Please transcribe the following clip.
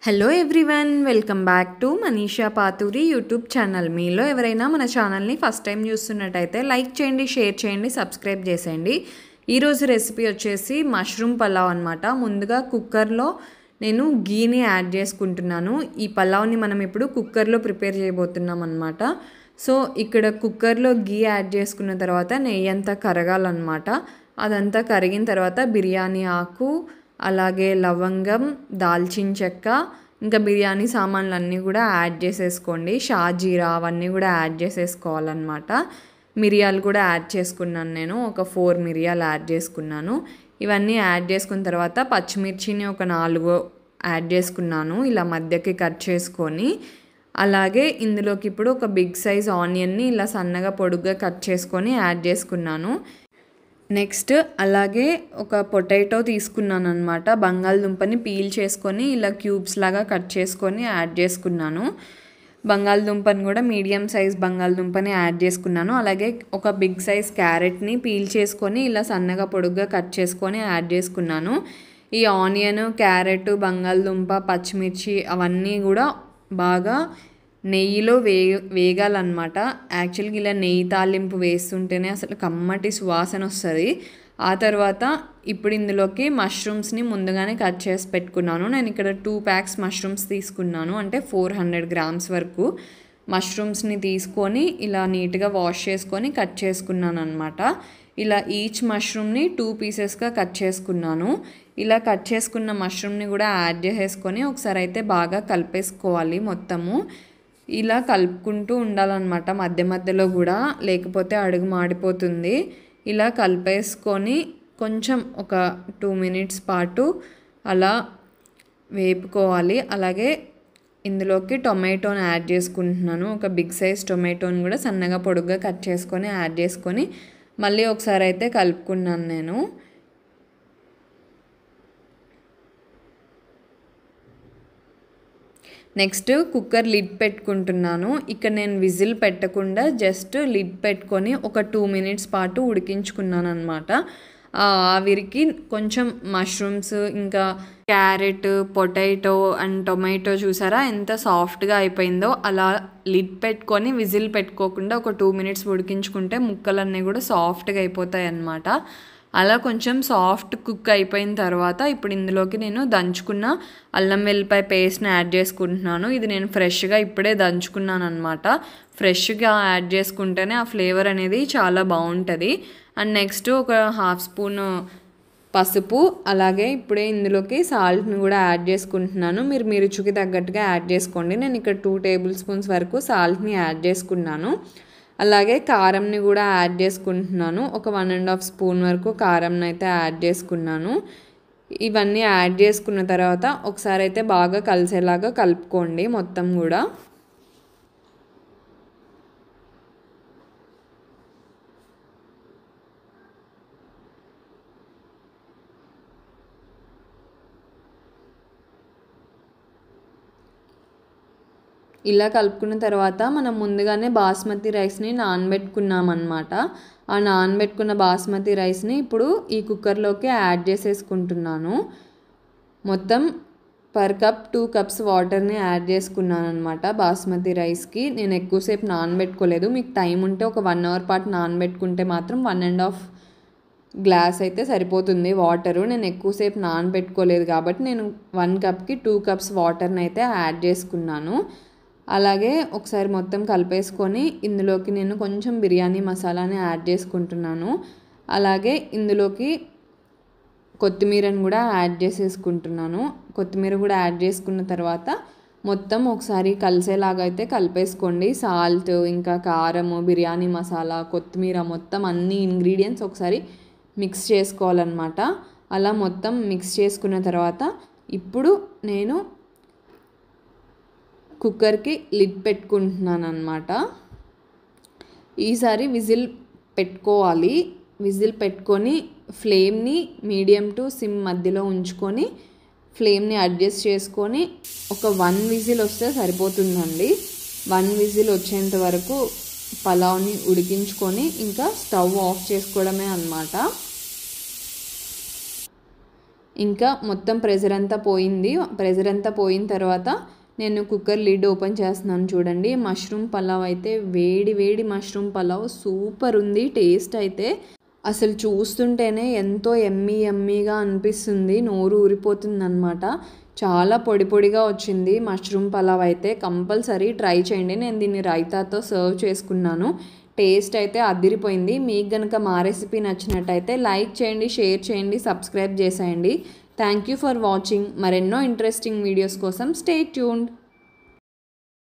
Hello everyone, welcome back to Manisha Paturi YouTube channel. మీలో ఎవరైనా మన ఛానల్ని ఫస్ట్ టైం చూస్తున్నట్టయితే లైక్ చేయండి, షేర్ చేయండి, సబ్స్క్రైబ్ చేసేయండి. ఈరోజు రెసిపీ వచ్చేసి మష్రూమ్ పలావ్ అనమాట. ముందుగా కుక్కర్లో నేను గీని యాడ్ చేసుకుంటున్నాను. ఈ పలావ్ని మనం ఇప్పుడు కుక్కర్లో ప్రిపేర్ చేయబోతున్నాం అనమాట. సో ఇక్కడ కుక్కర్లో గీ యాడ్ చేసుకున్న తర్వాత నెయ్యి అంతా కరగాలన్నమాట. అదంతా కరిగిన తర్వాత బిర్యానీ ఆకు, అలాగే లవంగం, దాల్చిన చెక్క, ఇంకా బిర్యానీ సామాన్లు అన్నీ కూడా యాడ్ చేసేసుకోండి. షాజీరా అవన్నీ కూడా యాడ్ చేసేసుకోవాలన్నమాట. మిరియాలు కూడా యాడ్ చేసుకున్నాను, నేను ఒక 4 మిరియాలు యాడ్ చేసుకున్నాను. ఇవన్నీ యాడ్ చేసుకున్న తర్వాత పచ్చిమిర్చిని ఒక 4 యాడ్ చేసుకున్నాను, ఇలా మధ్యకి కట్ చేసుకొని. అలాగే ఇందులోకి ఇప్పుడు ఒక బిగ్ సైజ్ ఆనియన్ని ఇలా సన్నగా పొడుగ్గా కట్ చేసుకొని యాడ్ చేసుకున్నాను. నెక్స్ట్ అలాగే ఒక పొటాటో తీసుకున్నాను అనమాట. బంగాళదుంపని పీల్ చేసుకొని ఇలా క్యూబ్స్ లాగా కట్ చేసుకొని యాడ్ చేసుకున్నాను. బంగాళదుంపని కూడా మీడియం సైజ్ బంగాళదుంపని యాడ్ చేసుకున్నాను. అలాగే ఒక బిగ్ సైజ్ క్యారెట్ని పీల్ చేసుకొని ఇలా సన్నగా పొడుగ్గా కట్ చేసుకొని యాడ్ చేసుకున్నాను. ఈ ఆనియన్, క్యారెట్, బంగాళదుంప, పచ్చిమిర్చి అవన్నీ కూడా బాగా నెయ్యిలో వేగాలన్నమాట. యాక్చువల్గా ఇలా నెయ్యి తాలింపు వేస్తుంటేనే అసలు కమ్మటి సువాసన వస్తుంది. ఆ తర్వాత ఇప్పుడు ఇందులోకి మష్రూమ్స్ని ముందుగానే కట్ చేసి పెట్టుకున్నాను. నేను ఇక్కడ 2 ప్యాక్స్ మష్రూమ్స్ తీసుకున్నాను, అంటే 400 గ్రామ్స్ వరకు మష్రూమ్స్ని తీసుకొని ఇలా నీట్గా వాష్ చేసుకొని కట్ చేసుకున్నాను అనమాట. ఇలా ఈచ్ మష్రూమ్ని 2 పీసెస్గా కట్ చేసుకున్నాను. ఇలా కట్ చేసుకున్న మష్రూమ్ని కూడా యాడ్ చేసేసుకొని ఒకసారి అయితే బాగా కలిపేసుకోవాలి మొత్తము. ఇలా కలుపుకుంటూ ఉండాలన్నమాట మధ్య మధ్యలో కూడా, లేకపోతే అడుగు మాడిపోతుంది. ఇలా కలిపేసుకొని కొంచెం ఒక 2 మినిట్స్ పాటు అలా వేపుకోవాలి. అలాగే ఇందులోకి టొమాటోని యాడ్ చేసుకుంటున్నాను. ఒక బిగ్ సైజ్ టొమాటోని కూడా సన్నగా పొడుగ్గా కట్ చేసుకొని యాడ్ చేసుకొని మళ్ళీ ఒకసారి అయితే కలుపుకున్నాను నేను. నెక్స్ట్ కుక్కర్ లిడ్ పెట్టుకుంటున్నాను. ఇక్కడ నేను విజిల్ పెట్టకుండా జస్ట్ లిడ్ పెట్టుకొని ఒక 2 మినిట్స్ పాటు ఉడికించుకున్నాను అనమాట. ఆవిరికి కొంచెం మష్రూమ్స్, ఇంకా క్యారెట్, పొటాటో అండ్ టొమాటో చూసారా ఎంత సాఫ్ట్గా అయిపోయిందో. అలా లిడ్ పెట్టుకొని విజిల్ పెట్టుకోకుండా ఒక 2 మినిట్స్ ఉడికించుకుంటే ముక్కలన్నీ కూడా సాఫ్ట్గా అయిపోతాయి అన్నమాట. అలా కొంచెం సాఫ్ట్ కుక్ అయిపోయిన తర్వాత ఇప్పుడు ఇందులోకి నేను దంచుకున్న అల్లం వెల్లిపాయ పేస్ట్ని యాడ్ చేసుకుంటున్నాను. ఇది నేను ఫ్రెష్గా ఇప్పుడే దంచుకున్నాను అనమాట. ఫ్రెష్గా యాడ్ చేసుకుంటేనే ఆ ఫ్లేవర్ అనేది చాలా బాగుంటుంది. అండ్ నెక్స్ట్ ఒక 1/2 స్పూన్ పసుపు, అలాగే ఇప్పుడే ఇందులోకి సాల్ట్ని కూడా యాడ్ చేసుకుంటున్నాను. మీరు రుచికి తగ్గట్టుగా యాడ్ చేసుకోండి. నేను ఇక్కడ 2 టేబుల్ స్పూన్స్ వరకు సాల్ట్ని యాడ్ చేసుకున్నాను. అలాగే కారంని కూడా యాడ్ చేసుకుంటున్నాను. ఒక 1.5 స్పూన్ వరకు కారంని అయితే యాడ్ చేసుకున్నాను. ఇవన్నీ యాడ్ చేసుకున్న తర్వాత ఒకసారి అయితే బాగా కలిసేలాగా కలుపుకోండి మొత్తం కూడా. ఇలా కలుపుకున్న తర్వాత మనం ముందుగానే బాస్మతి రైస్ని నానబెట్టుకున్నామన్నమాట. ఆ నానబెట్టుకున్న బాస్మతి రైస్ని ఇప్పుడు ఈ కుక్కర్లోకి యాడ్ చేసేసుకుంటున్నాను. మొత్తం పర్ కప్ 2 కప్స్ వాటర్ని యాడ్ చేసుకున్నాను అనమాట. బాస్మతి రైస్కి నేను ఎక్కువసేపు నానబెట్టుకోలేదు. మీకు టైం ఉంటే ఒక 1 అవర్ పాటు నానబెట్టుకుంటే మాత్రం 1.5 గ్లాస్ అయితే సరిపోతుంది వాటరు. నేను ఎక్కువసేపు నానబెట్టుకోలేదు కాబట్టి నేను 1 కప్కి 2 కప్స్ వాటర్ని అయితే యాడ్ చేసుకున్నాను. అలాగే ఒకసారి మొత్తం కలిపేసుకొని ఇందులోకి నేను కొంచెం బిర్యానీ మసాలాని యాడ్ చేసుకుంటున్నాను. అలాగే ఇందులోకి కొత్తిమీరని కూడా యాడ్ చేసేసుకుంటున్నాను. కొత్తిమీర కూడా యాడ్ చేసుకున్న తర్వాత మొత్తం ఒకసారి కలిసేలాగా అయితే కలిపేసుకోండి. సాల్ట్, ఇంకా కారము, బిర్యానీ మసాలా, కొత్తిమీర మొత్తం అన్ని ఇంగ్రీడియంట్స్ ఒకసారి మిక్స్ చేసుకోవాలన్నమాట. అలా మొత్తం మిక్స్ చేసుకున్న తర్వాత ఇప్పుడు నేను కుక్కర్కి లిడ్ పెట్టుకుంటున్నాను అనమాట. ఈసారి విజిల్ పెట్టుకోవాలి. విజిల్ పెట్టుకొని ఫ్లేమ్ని మీడియం టు సిమ్ మధ్యలో ఉంచుకొని ఫ్లేమ్ని అడ్జస్ట్ చేసుకొని ఒక 1 విజిల్ వస్తే సరిపోతుందండి. 1 విజిల్ వచ్చేంత వరకు పలావ్ని ఉడికించుకొని ఇంకా స్టవ్ ఆఫ్ చేసుకోవడమే అన్నమాట. ఇంకా మొత్తం ప్రెజర్ అంతా పోయింది. ప్రెజర్ అంతా పోయిన తర్వాత నేను కుక్కర్ లిడ్ ఓపెన్ చేస్తున్నాను. చూడండి, మష్రూమ్ పలావ్ అయితే వేడి వేడి మష్రూమ్ పలావ్ సూపర్ ఉంది. టేస్ట్ అయితే అసలు చూస్తుంటేనే ఎంతో ఎమ్మీగా అనిపిస్తుంది, నోరు ఊరిపోతుంది అనమాట. చాలా పొడి పొడిగా వచ్చింది మష్రూమ్ పలావ్ అయితే. కంపల్సరీ ట్రై చేయండి. నేను దీన్ని రైతాతో సర్వ్ చేసుకున్నాను. టేస్ట్ అయితే అదిరిపోయింది. మీకు కనుక మా రెసిపీ నచ్చినట్టయితే లైక్ చేయండి, షేర్ చేయండి, సబ్స్క్రైబ్ చేసేయండి. Thank you for watching. మరెన్నో ఇంట్రెస్టింగ్ వీడియోస్ కోసం స్టే ట్యూన్డ్.